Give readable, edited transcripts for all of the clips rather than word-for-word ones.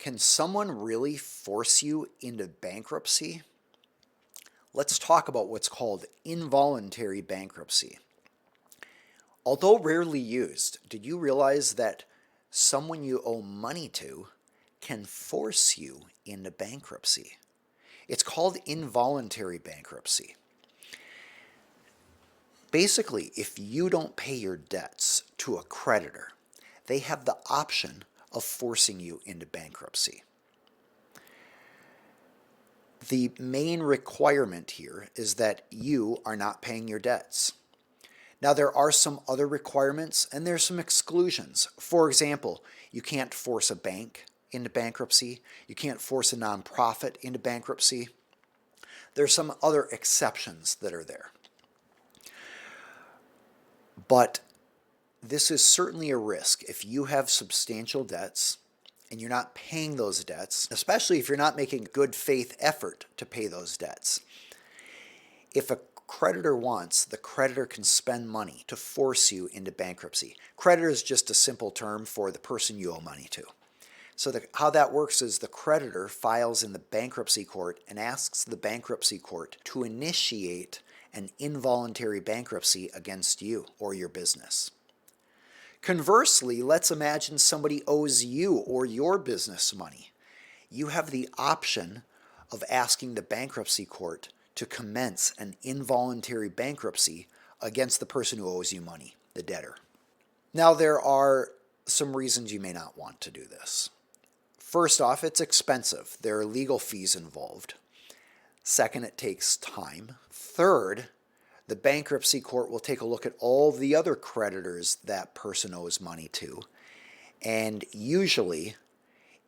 Can someone really force you into bankruptcy? Let's talk about what's called involuntary bankruptcy. Although rarely used, did you realize that someone you owe money to can force you into bankruptcy? It's called involuntary bankruptcy. Basically, if you don't pay your debts to a creditor, they have the option of forcing you into bankruptcy. The main requirement here is that you are not paying your debts. Now, there are some other requirements and there's some exclusions. For example, you can't force a bank into bankruptcy. You can't force a nonprofit into bankruptcy. There's some other exceptions that are there. But this is certainly a risk if you have substantial debts and you're not paying those debts, especially if you're not making good faith effort to pay those debts. If a creditor wants, the creditor can spend money to force you into bankruptcy. Creditor is just a simple term for the person you owe money to. So how that works is the creditor files in the bankruptcy court and asks the bankruptcy court to initiate an involuntary bankruptcy against you or your business. Conversely, let's imagine somebody owes you or your business money. You have the option of asking the bankruptcy court to commence an involuntary bankruptcy against the person who owes you money, the debtor. Now, there are some reasons you may not want to do this. First off, it's expensive. There are legal fees involved. Second, it takes time. Third, the bankruptcy court will take a look at all the other creditors that person owes money to, and usually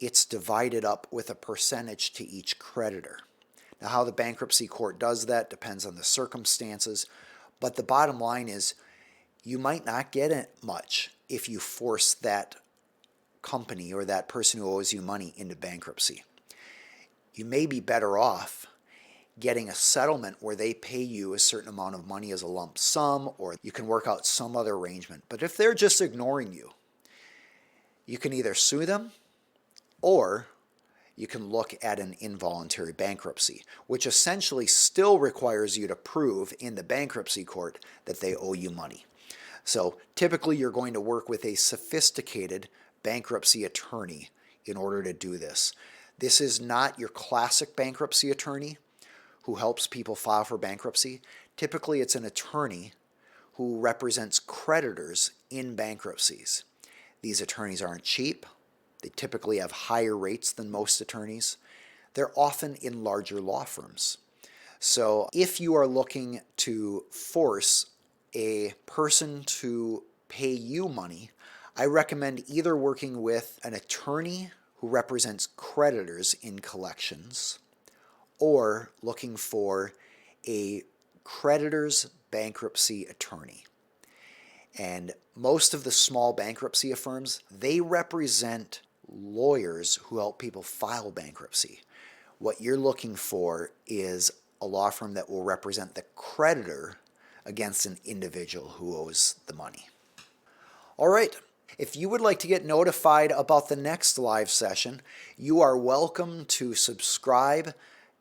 it's divided up with a percentage to each creditor. Now, how the bankruptcy court does that depends on the circumstances, but the bottom line is you might not get it much if you force that company or that person who owes you money into bankruptcy. You may be better off getting a settlement where they pay you a certain amount of money as a lump sum, or you can work out some other arrangement. But if they're just ignoring you, you can either sue them or you can look at an involuntary bankruptcy, which essentially still requires you to prove in the bankruptcy court that they owe you money. So typically you're going to work with a sophisticated bankruptcy attorney in order to do this. This is not your classic bankruptcy attorney who helps people file for bankruptcy. Typically, it's an attorney who represents creditors in bankruptcies. These attorneys aren't cheap. They typically have higher rates than most attorneys. They're often in larger law firms. So if you are looking to force a person to pay you money, I recommend either working with an attorney who represents creditors in collections, or looking for a creditor's bankruptcy attorney. And most of the small bankruptcy firms, they represent lawyers who help people file bankruptcy. What you're looking for is a law firm that will represent the creditor against an individual who owes the money. All right. If you would like to get notified about the next live session, you are welcome to subscribe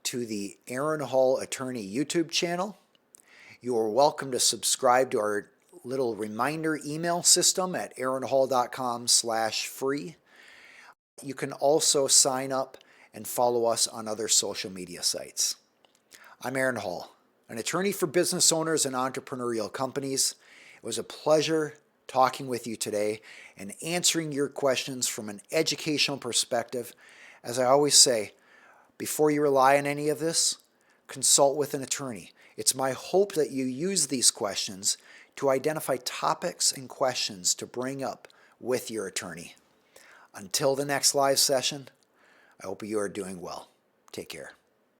to the Aaron Hall Attorney YouTube channel. You are welcome to subscribe to our little reminder email system at aaronhall.com/free. You can also sign up and follow us on other social media sites. I'm Aaron Hall, an attorney for business owners and entrepreneurial companies. It was a pleasure talking with you today and answering your questions from an educational perspective. As I always say, before you rely on any of this, consult with an attorney. It's my hope that you use these questions to identify topics and questions to bring up with your attorney. Until the next live session, I hope you are doing well. Take care.